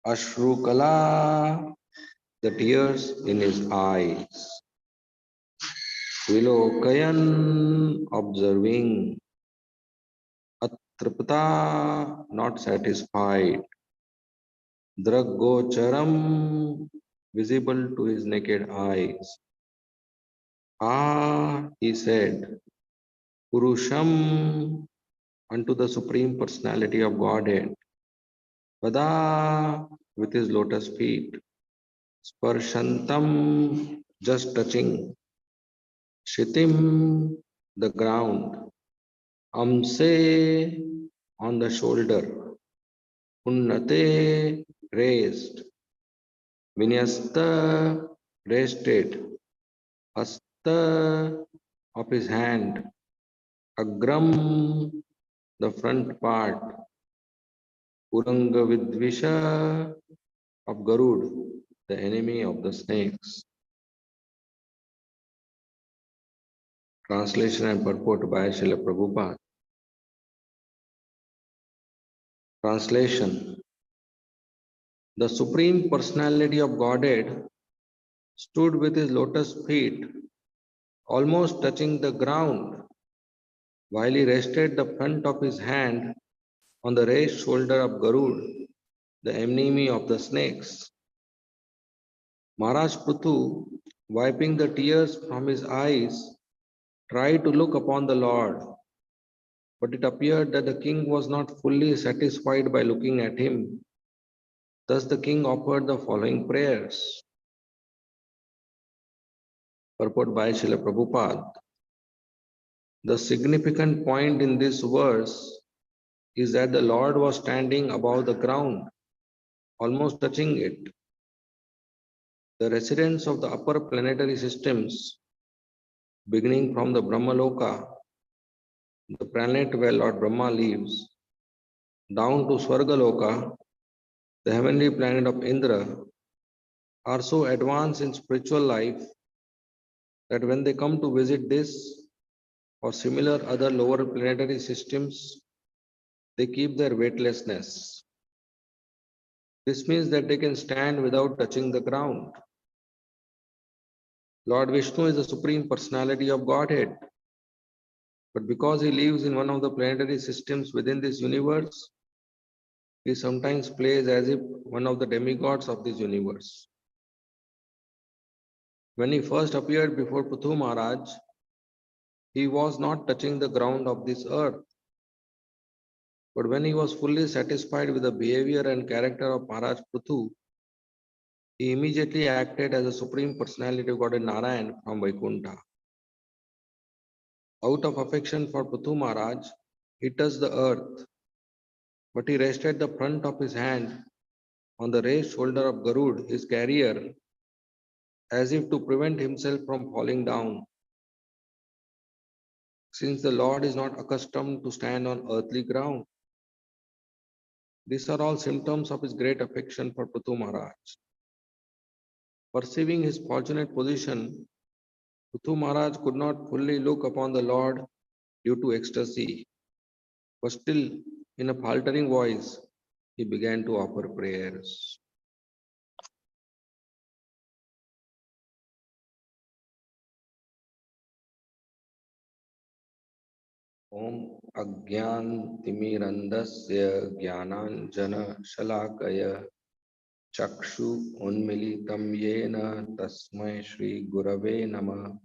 Ashrukala, the tears in his eyes. Vilokayan, observing. Atrapta, not satisfied. Dragocharam, visible to his naked eyes. Ah, he said, Purusham, unto the Supreme Personality of Godhead. Pada, with his lotus feet. Sparshantam, just touching. Shitim, the ground. Amse, on the shoulder. Unnate, raised. Vinyasta, rested. Hasta, of his hand. Agram, the front part. Uranga Vidvisha, of Garud, the enemy of the snakes. Translation and purport by Srila Prabhupada. Translation. The Supreme Personality of Godhead stood with his lotus feet almost touching the ground while he rested the front of his hand on the raised shoulder of Garud, the enemy of the snakes. Maharaj Prithu, wiping the tears from his eyes, tried to look upon the Lord, but it appeared that the king was not fully satisfied by looking at him. Thus the king offered the following prayers. Purport by Srila Prabhupada. The significant point in this verse is that the Lord was standing above the ground, almost touching it. The residents of the upper planetary systems, beginning from the Brahmaloka, the planet where Lord Brahma lives, down to Swargaloka, the heavenly planet of Indra, are so advanced in spiritual life that when they come to visit this or similar other lower planetary systems, they keep their weightlessness. This means that they can stand without touching the ground. Lord Vishnu is the Supreme Personality of Godhead, but because he lives in one of the planetary systems within this universe, he sometimes plays as if one of the demigods of this universe. When he first appeared before Prithu Maharaj, he was not touching the ground of this earth. But when he was fully satisfied with the behavior and character of Maharaj Prithu, he immediately acted as a Supreme Personality of Godhead Narayan from Vaikuntha. Out of affection for Prithu Maharaj, he touched the earth, but he rested the front of his hand on the raised shoulder of Garud, his carrier, as if to prevent himself from falling down. Since the Lord is not accustomed to stand on earthly ground, these are all symptoms of his great affection for Prithu Maharaj. Perceiving his fortunate position, Prithu Maharaj could not fully look upon the Lord due to ecstasy, but still, in a faltering voice, he began to offer prayers. Om Agyan Timirandasya Jnananjana Shalakaya Chakshu Unmilitam Yena Tasmai Shri Gurave Nama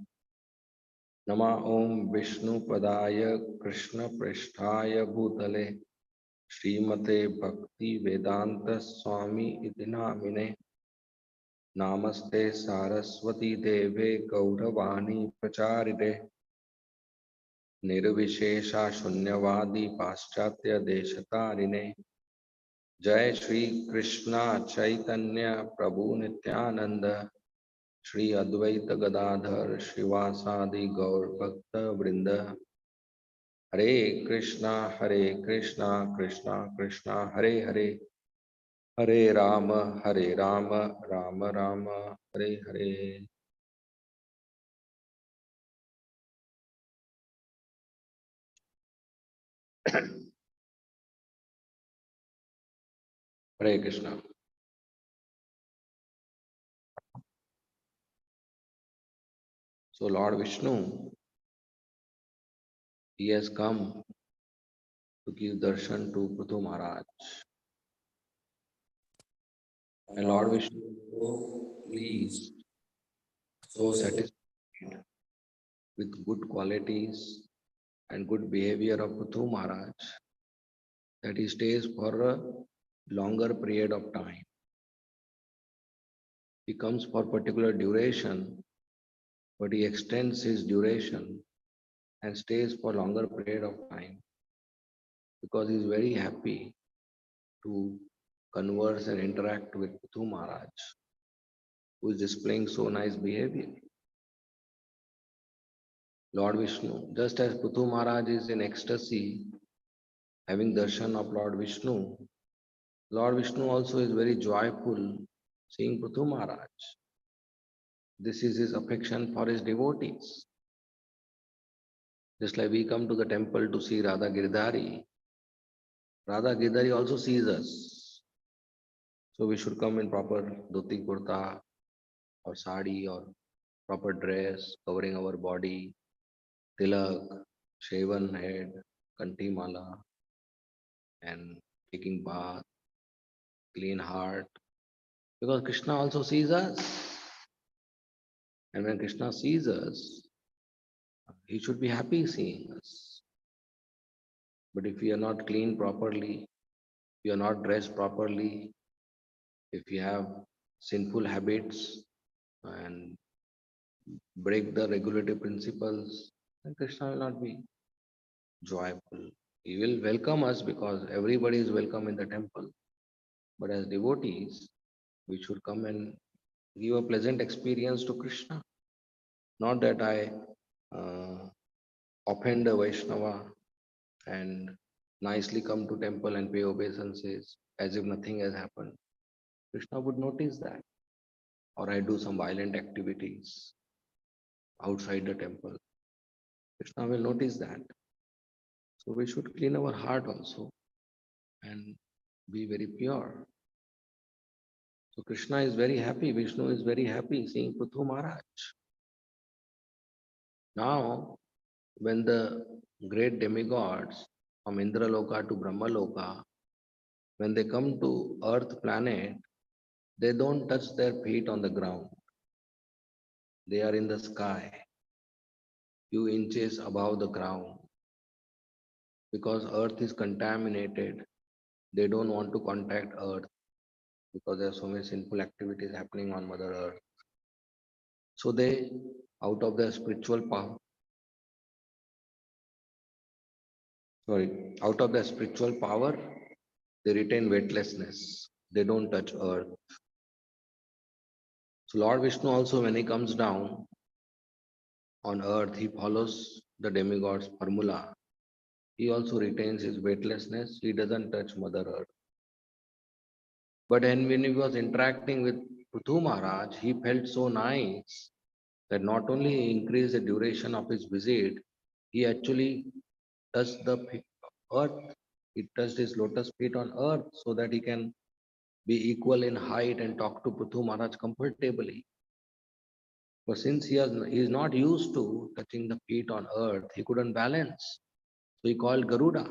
Nama Om Vishnu Padaya Krishna Pristhaya Bhutale Srimate Bhakti Vedanta Swami Iti Namine Namaste Saraswati Deve Gauravani Pracharite Nirvishesha Shunyavadi Paschatya Deshatarine Jai Shri Krishna Chaitanya Prabhu Nityananda Shri Advaita Gadadhar Shivasadi Gaur Bhakta Vrinda Hare Krishna Krishna Krishna Hare Hare Hare Rama Rama Rama Hare Hare. Hare Krishna. So Lord Vishnu, he has come to give darshan to Prithu Maharaj. And Lord Vishnu is so pleased, so satisfied with good qualities and good behavior of Prithu Maharaj that he stays for a longer period of time. He comes for particular duration, but he extends his duration and stays for longer period of time because he is very happy to converse and interact with Prithu Maharaj, who is displaying so nice behavior. Lord Vishnu, just as Prithu Maharaj is in ecstasy, having darshan of Lord Vishnu, Lord Vishnu also is very joyful seeing Prithu Maharaj. This is his affection for his devotees. Just like we come to the temple to see Radha Girdhari, Radha Girdhari also sees us. So we should come in proper dhoti kurta or sari or proper dress, covering our body, tilak, shaven head, kanti mala, and taking bath, clean heart. Because Krishna also sees us. And when Krishna sees us, he should be happy seeing us. But if we are not clean properly, if you are not dressed properly, if you have sinful habits and break the regulative principles, then Krishna will not be joyful. He will welcome us because everybody is welcome in the temple. But as devotees, we should come and give a pleasant experience to Krishna. Not that I offend a Vaishnava and nicely come to temple and pay obeisances as if nothing has happened. Krishna would notice that. Or I do some violent activities outside the temple. Krishna will notice that. So we should clean our heart also and be very pure. So Krishna is very happy, Vishnu is very happy seeing Prithu Maharaj. Now, when the great demigods from Indraloka to Brahmaloka, when they come to Earth planet, they don't touch their feet on the ground. They are in the sky, few inches above the ground. Because Earth is contaminated, they don't want to contact Earth because there are so many sinful activities happening on Mother Earth. So they, out of their spiritual power, out of their spiritual power, they retain weightlessness. They don't touch Earth. So Lord Vishnu also, when he comes down on Earth, he follows the demigod's formula. He also retains his weightlessness. He doesn't touch Mother Earth. But when he was interacting with Prithu Maharaj, he felt so nice that not only he increased the duration of his visit, he actually touched the earth. He touched his lotus feet on earth so that he can be equal in height and talk to Prithu Maharaj comfortably. But since he is not used to touching the feet on earth, he couldn't balance. So he called Garuda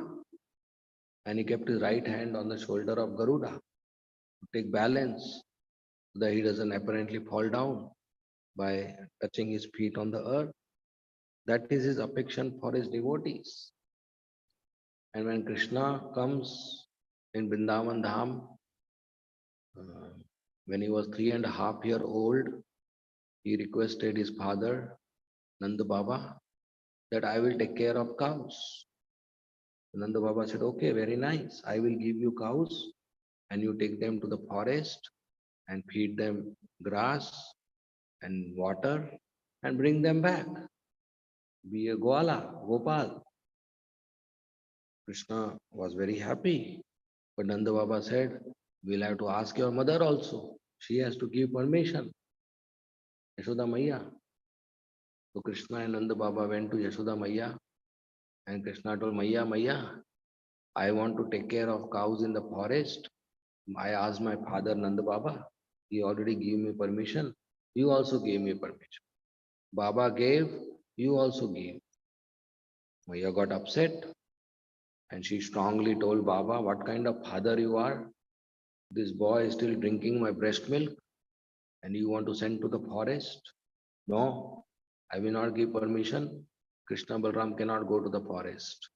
and he kept his right hand on the shoulder of Garuda to take balance so that he doesn't apparently fall down by touching his feet on the earth. That is his affection for his devotees. And when Krishna comes in Vrindavan Dham, uh, when he was 3.5 years old, he requested his father, Nanda Baba, that I will take care of cows. Nanda Baba said, okay, very nice. I will give you cows and you take them to the forest and feed them grass and water and bring them back. Be a Goala, Gopal. Krishna was very happy. But Nanda Baba said, we'll have to ask your mother also. She has to give permission. Yashoda Maiya. So Krishna and Nanda Baba went to Yashoda Maiya and Krishna told Maiya, Maiya, I want to take care of cows in the forest. I asked my father Nanda Baba. He already gave me permission. You also gave me permission. Baba gave, you also give. Maya got upset and she strongly told Baba, what kind of father you are? This boy is still drinking my breast milk and you want to send to the forest? No, I will not give permission. Krishna Balram cannot go to the forest.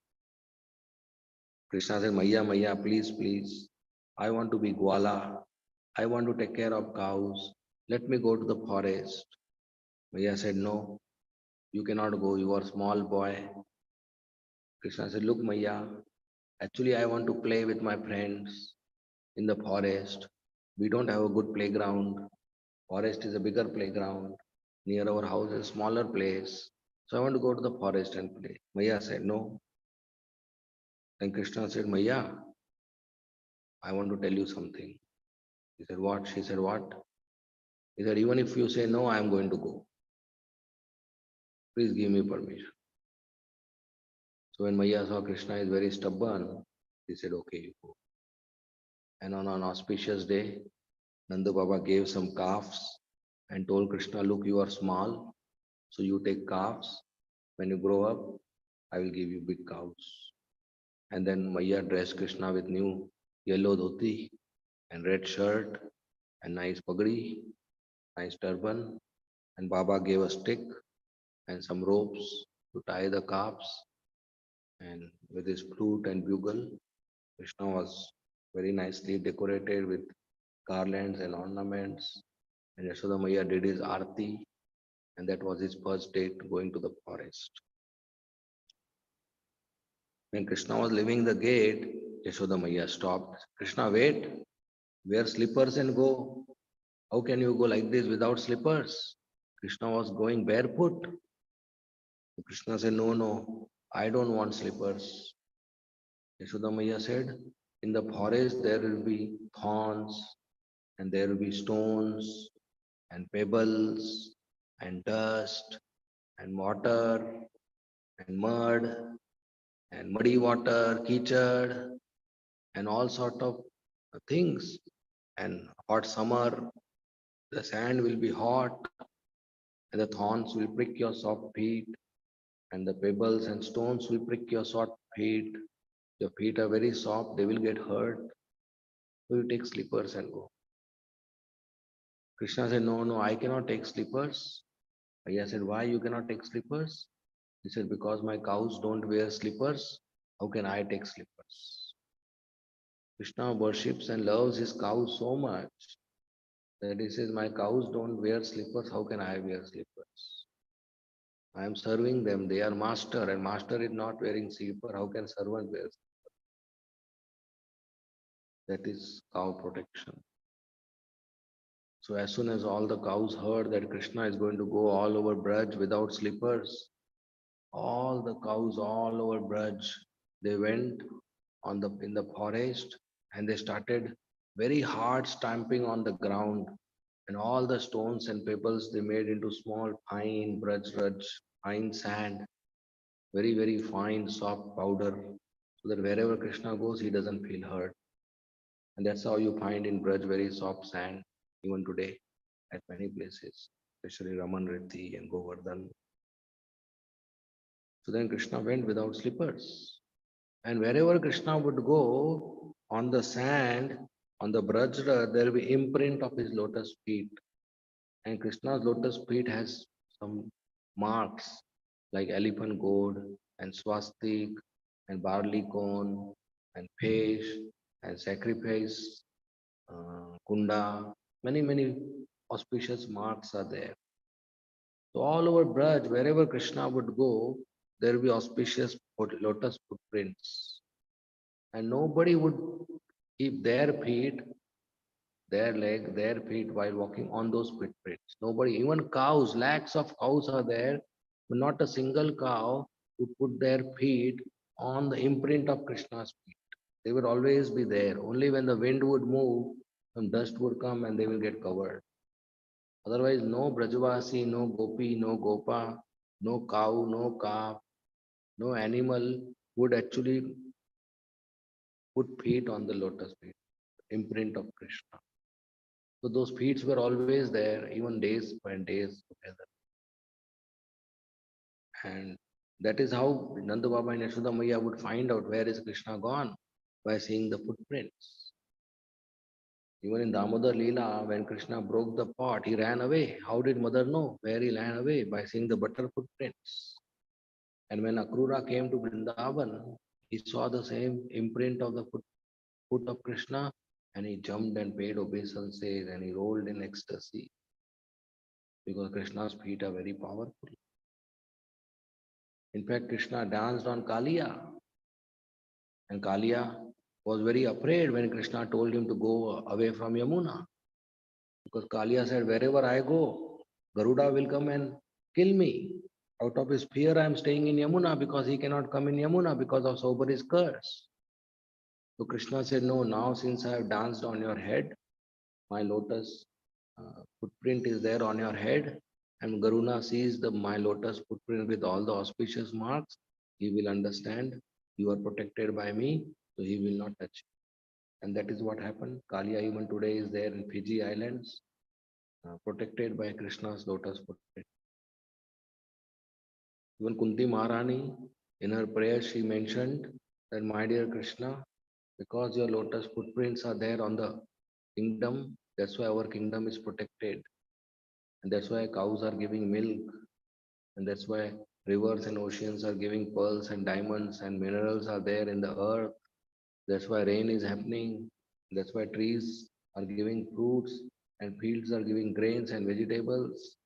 Krishna said, Maya, Maya, please, please. I want to be Gwala. I want to take care of cows. Let me go to the forest. Maya said, no, you cannot go. You are a small boy. Krishna said, look, Maya, actually, I want to play with my friends in the forest. We don't have a good playground. Forest is a bigger playground. Near our house is a smaller place. So I want to go to the forest and play. Maya said, no. Then Krishna said, Maya, I want to tell you something. He said, what? She said, what? He said, even if you say no, I am going to go. Please give me permission. So when Maya saw Krishna is very stubborn, he said, okay, you go. And on an auspicious day, Nanda Baba gave some calves and told Krishna, look, you are small, so you take calves. When you grow up, I will give you big cows. And then Maya dressed Krishna with new yellow dhoti and red shirt and nice pagdi, nice turban. And Baba gave a stick and some ropes to tie the calves. And with his flute and bugle, Krishna was very nicely decorated with garlands and ornaments. And Yashoda Maya did his arti, and that was his first date going to the forest. When Krishna was leaving the gate, Yashoda Maya stopped. Krishna, wait, wear slippers and go. How can you go like this without slippers? Krishna was going barefoot. Krishna said, no, no, I don't want slippers. Yashoda Maya said, in the forest there will be thorns and there will be stones and pebbles and dust and water and mud and muddy water, kichad and all sort of things. And hot summer, the sand will be hot and the thorns will prick your soft feet and the pebbles and stones will prick your soft feet. Your feet are very soft, they will get hurt. So you take slippers and go. Krishna said, no, no, I cannot take slippers. Ayya said, why you cannot take slippers? He said, because my cows don't wear slippers. How can I take slippers? Krishna worships and loves his cows so much that he says, my cows don't wear slippers. How can I wear slippers? I am serving them. They are master and master is not wearing slipper. How can servant wear? That is cow protection. So as soon as all the cows heard that Krishna is going to go all over Braj without slippers, all the cows all over Braj, they went on the in the forest and they started very hard stamping on the ground, and all the stones and pebbles they made into small fine Braj Raj, fine sand, very very fine soft powder, so that wherever Krishna goes he doesn't feel hurt. And that's how you find in Braj very soft sand even today at many places, especially Raman Riddhi and Govardhan. So then Krishna went without slippers. And wherever Krishna would go on the sand, on the Brajra, there will be imprint of his lotus feet. And Krishna's lotus feet has some marks like elephant goad and swastik and barley cone and fish and sacrifice kunda. Many, many auspicious marks are there. So all over Braj, wherever Krishna would go, there will be auspicious lotus footprints. And nobody would keep their feet, their leg, their feet while walking on those footprints. Nobody, even cows, lakhs of cows are there, but not a single cow would put their feet on the imprint of Krishna's feet. They would always be there. Only when the wind would move, some dust would come and they will get covered. Otherwise, no Brajavasi, no Gopi, no Gopa, no cow, no calf, no animal would actually put feet on the lotus feet, imprint of Krishna. So those feet were always there, even days and days together. And that is how Nanda Baba and Yashoda Maiya would find out where is Krishna gone by seeing the footprints. Even in Damodar Leela, when Krishna broke the pot, he ran away. How did mother know where he ran away? By seeing the butter footprints. And when Akrura came to Vrindavan, he saw the same imprint of the foot of Krishna, and he jumped and paid obeisances and he rolled in ecstasy because Krishna's feet are very powerful. In fact, Krishna danced on Kaliya, and Kaliya was very afraid when Krishna told him to go away from Yamuna because Kaliya said, wherever I go, Garuda will come and kill me. Out of his fear, I am staying in Yamuna because he cannot come in Yamuna because of Saubari's curse. So Krishna said, no, now since I have danced on your head, my lotus footprint is there on your head, and Garuna sees my lotus footprint with all the auspicious marks, he will understand you are protected by me, so he will not touch you. And that is what happened. Kalia even today is there in Fiji Islands, protected by Krishna's lotus footprint. Even Kunti Maharani, in her prayer, she mentioned that, my dear Krishna, because your lotus footprints are there on the kingdom, that's why our kingdom is protected. And that's why cows are giving milk. And that's why rivers and oceans are giving pearls and diamonds and minerals are there in the earth. That's why rain is happening. That's why trees are giving fruits and fields are giving grains and vegetables.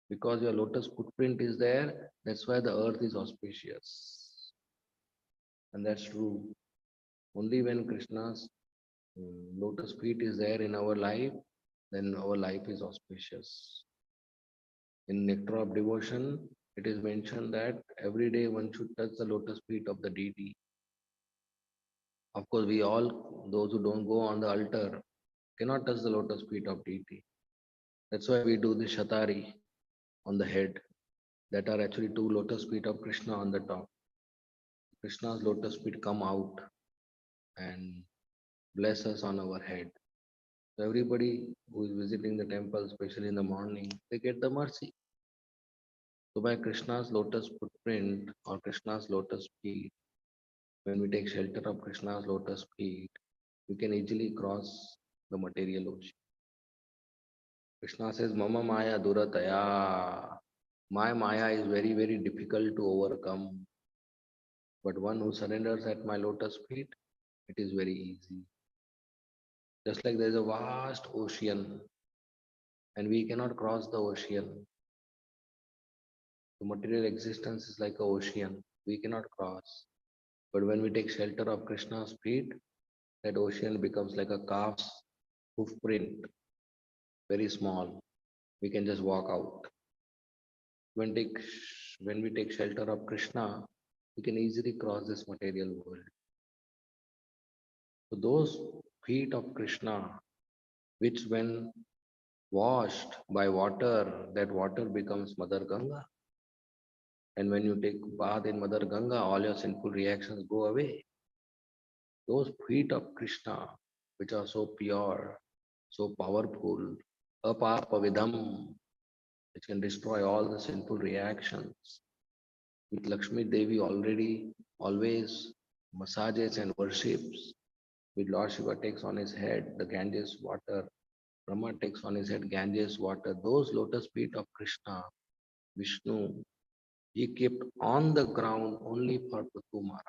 Because your lotus footprint is there, that's why the earth is auspicious. And that's true. Only when Krishna's lotus feet is there in our life, then our life is auspicious. In Nectar of Devotion, it is mentioned that every day one should touch the lotus feet of the deity. Of course, we all, those who don't go on the altar, cannot touch the lotus feet of deity. That's why we do the Shatari on the head. That are actually two lotus feet of Krishna on the top. Krishna's lotus feet come out and bless us on our head. So everybody who is visiting the temple, especially in the morning, they get the mercy. So by Krishna's lotus footprint or Krishna's lotus feet, when we take shelter of Krishna's lotus feet, we can easily cross the material ocean. Krishna says, Mama Maya Durataya. My Maya is very, very difficult to overcome. But one who surrenders at my lotus feet, it is very easy. Just like there is a vast ocean and we cannot cross the ocean. The material existence is like an ocean. We cannot cross. But when we take shelter of Krishna's feet, that ocean becomes like a calf's hoof print, very small. We can just walk out. When, take, when we take shelter of Krishna, we can easily cross this material world. So those feet of Krishna, which when washed by water, that water becomes Mother Ganga. And when you take bath in Mother Ganga, all your sinful reactions go away. Those feet of Krishna, which are so pure, so powerful, apapavidam, which can destroy all the sinful reactions. With Lakshmi Devi already always massages and worships. With Lord Shiva takes on his head the Ganges water. Brahma takes on his head Ganges water. Those lotus feet of Krishna, Vishnu, he kept on the ground only for Prithu Maharaj.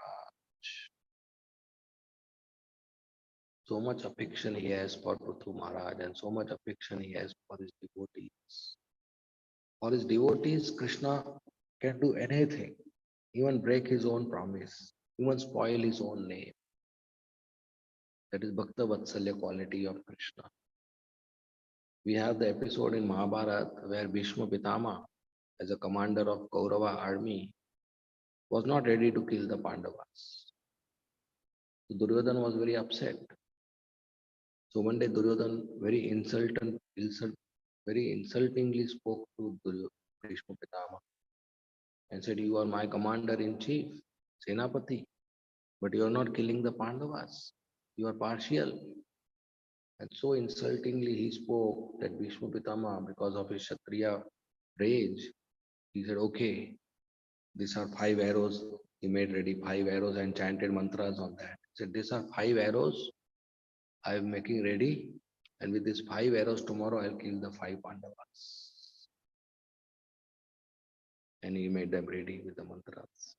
So much affection he has for Prithu Maharaj and so much affection he has for his devotees. For his devotees, Krishna can do anything, even break his own promise, even spoil his own name. That is Bhakta Vatsalya quality of Krishna. We have the episode in Mahabharata where Bhishma Pitama, as a commander of Kaurava army, was not ready to kill the Pandavas. So Duryodhana was very upset. So one day Duryodhana very insultingly spoke to Bhishma Pitama and said, you are my commander in chief, Senapati, but you are not killing the Pandavas. You are partial. And so insultingly he spoke that Bhishma Pitama, because of his Kshatriya rage, he said, okay, These are 5 arrows. He made ready 5 arrows and chanted mantras on that. He said, these are 5 arrows I am making ready. And with these 5 arrows, tomorrow I'll kill the 5 Pandavas. And he made them ready with the mantras.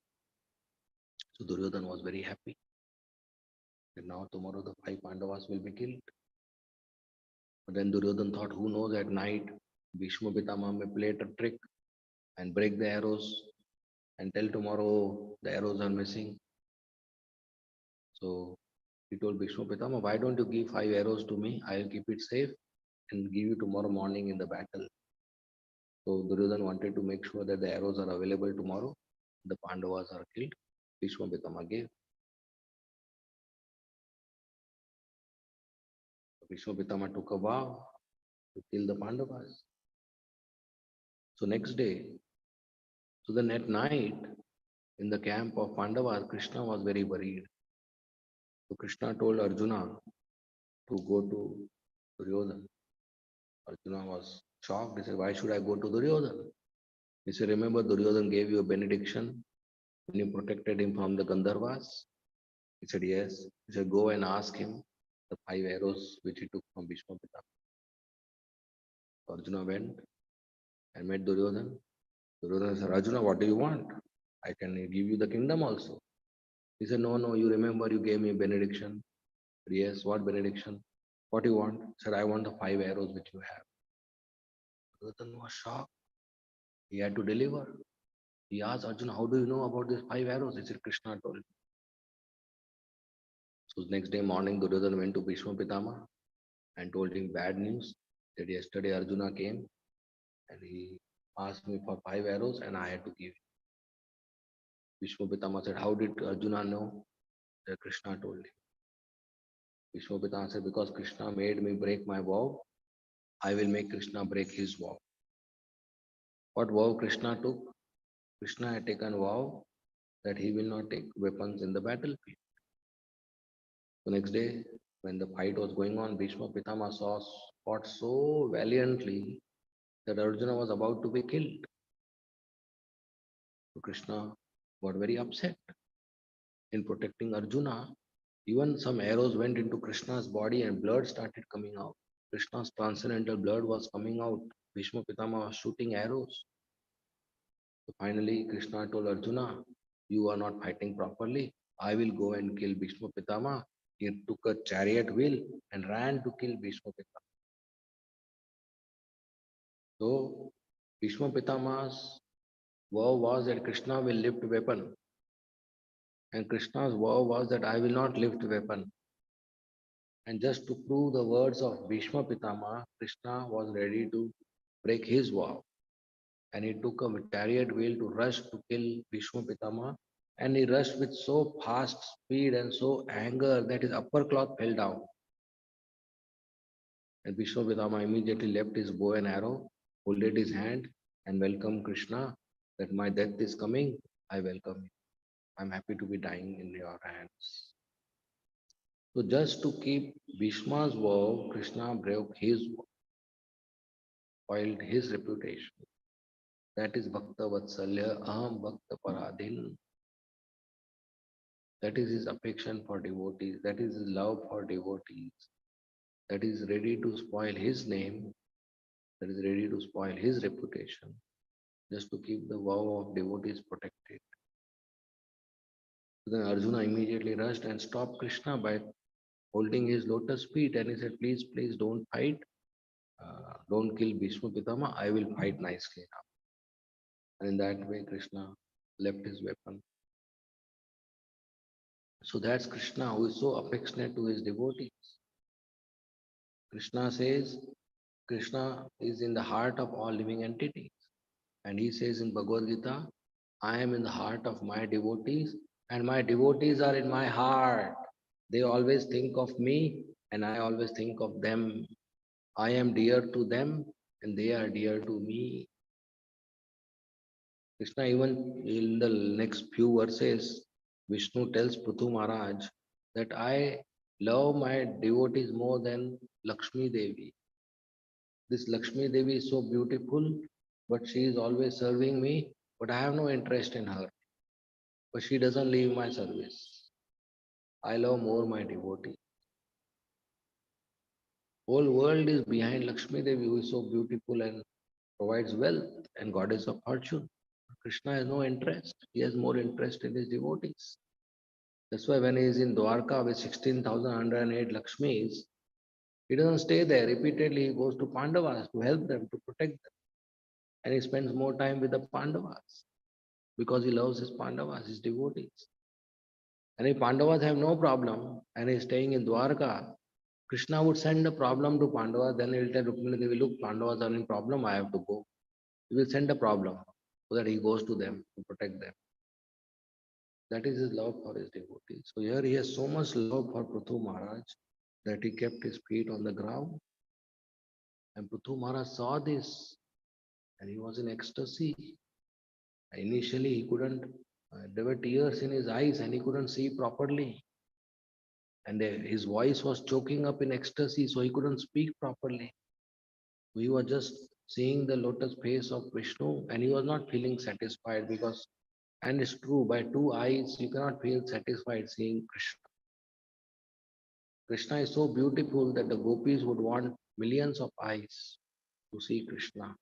So Duryodhana was very happy. And now tomorrow the 5 Pandavas will be killed. But then Duryodhana thought, who knows, at night Bhishma Pitama may play a trick and break the arrows and tell tomorrow the arrows are missing. So he told Bhishma Pitama, why don't you give 5 arrows to me? I'll keep it safe and give you tomorrow morning in the battle. So Duryodhana wanted to make sure that the arrows are available tomorrow. The Pandavas are killed. Bhishma Pitama gave. Bhishma Pitama took a vow to kill the Pandavas. So next day, so then at night, in the camp of Pandavas, Krishna was very worried. So Krishna told Arjuna to go to Duryodhana. Arjuna was shocked. He said, why should I go to Duryodhana? He said, remember Duryodhana gave you a benediction when you protected him from the Gandharvas? He said, yes. He said, go and ask him the 5 arrows which he took from Bhishma Pitama. Arjuna went and met Duryodhana. Duryodhana said, Arjuna, what do you want? I can give you the kingdom also. He said, no, no, you remember you gave me a benediction. Said, yes, what benediction? What do you want? He said, I want the 5 arrows which you have. Duryodhana was shocked. He had to deliver. He asked Arjuna, how do you know about these 5 arrows? He said, Krishna told me. So next day morning, Duryodhana went to Bhishma Pitama and told him bad news that yesterday Arjuna came and he asked me for 5 arrows and I had to give. Bhishma Pitama said, how did Arjuna know? That Krishna told him. Bhishma Pitama said, because Krishna made me break my vow, I will make Krishna break his vow. What vow Krishna took? Krishna had taken vow that he will not take weapons in the battlefield. The next day, when the fight was going on, Bhishma Pitama fought so valiantly that Arjuna was about to be killed. So Krishna got very upset. In protecting Arjuna, even some arrows went into Krishna's body and blood started coming out. Krishna's transcendental blood was coming out. Bhishma Pitama was shooting arrows. So finally, Krishna told Arjuna, you are not fighting properly. I will go and kill Bhishma Pitama. He took a chariot wheel and ran to kill Bhishma Pitama. So Bhishma Pitama's vow was that Krishna will lift weapon. And Krishna's vow was that I will not lift weapon. And just to prove the words of Bhishma Pitama, Krishna was ready to break his vow. And he took a chariot wheel to rush to kill Bhishma Pitama. And he rushed with so fast speed and so anger that his upper cloth fell down. And Bhishma Pitama immediately left his bow and arrow, folded his hand, and welcomed Krishna that my death is coming. I welcome you. I'm happy to be dying in your hands. So just to keep Bhishma's vow, Krishna broke his vow, spoiled his reputation. That is Bhakta Vatsalya, Aham Bhakta Paradhin. That is his affection for devotees. That is his love for devotees. That is ready to spoil his name. That is ready to spoil his reputation. Just to keep the vow of devotees protected. So then Arjuna immediately rushed and stopped Krishna by holding his lotus feet and he said, please, please don't fight. Don't kill Bhishma Pitama. I will fight nicely now. And in that way, Krishna left his weapon. So that's Krishna who is so affectionate to his devotees. Krishna says, Krishna is in the heart of all living entities. And he says in Bhagavad Gita, I am in the heart of my devotees and my devotees are in my heart. They always think of me and I always think of them. I am dear to them and they are dear to me. Krishna even in the next few verses, Vishnu tells Prithu Maharaj that I love my devotees more than Lakshmi Devi. This Lakshmi Devi is so beautiful, but she is always serving me. but I have no interest in her. But she doesn't leave my service. I love more my devotee. Whole world is behind Lakshmi Devi, who is so beautiful and provides wealth and goddess of fortune. Krishna has no interest. He has more interest in his devotees. That's why when he is in Dwarka with 16,108 Lakshmis, he doesn't stay there. Repeatedly, he goes to Pandavas to help them, to protect them. And he spends more time with the Pandavas because he loves his Pandavas, his devotees. And if Pandavas have no problem and he is staying in Dwarka, Krishna would send a problem to Pandavas, then he will tell Rukmini Devi, look, Pandavas are in problem, I have to go. He will send a problem so that he goes to them to protect them. That is his love for his devotees. So here he has so much love for Prithu Maharaj that he kept his feet on the ground. And Prithu Maharaj saw this and he was in ecstasy. Initially, he couldn't, there were tears in his eyes and he couldn't see properly. And his voice was choking up in ecstasy, so he couldn't speak properly. He was just seeing the lotus face of Vishnu and he was not feeling satisfied because, and it's true, by two eyes you cannot feel satisfied seeing Krishna. Krishna is so beautiful that the gopis would want millions of eyes to see Krishna.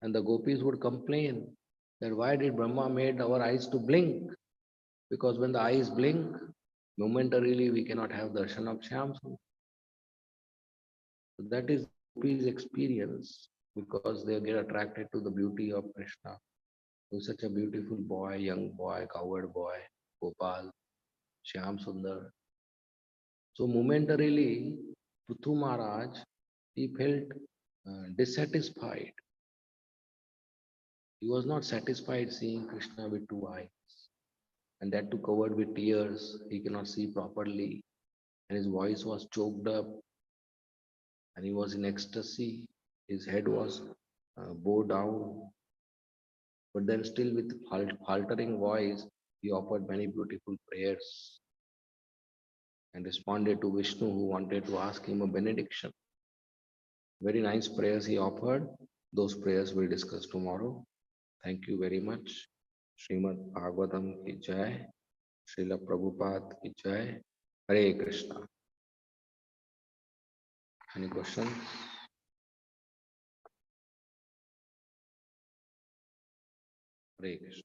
And the gopis would complain that why did Brahma made our eyes to blink? Because when the eyes blink, momentarily we cannot have darshan of Shyam Sundar. So that is gopis' experience because they get attracted to the beauty of Krishna. Who is such a beautiful boy, young boy, cowherd boy, Gopal, Shyam Sundar. So momentarily, Prithu Maharaj, he felt dissatisfied. He was not satisfied seeing Krishna with two eyes, and that too covered with tears. He cannot see properly, and his voice was choked up, and he was in ecstasy. His head was bowed down, but then still with faltering voice, he offered many beautiful prayers and responded to Vishnu who wanted to ask him a benediction. Very nice prayers he offered. Those prayers we'll discuss tomorrow. Thank you very much. Srimad Bhagavatam ki jai. Srila Prabhupada ki jai. Hare Krishna. Any questions? Hare Krishna.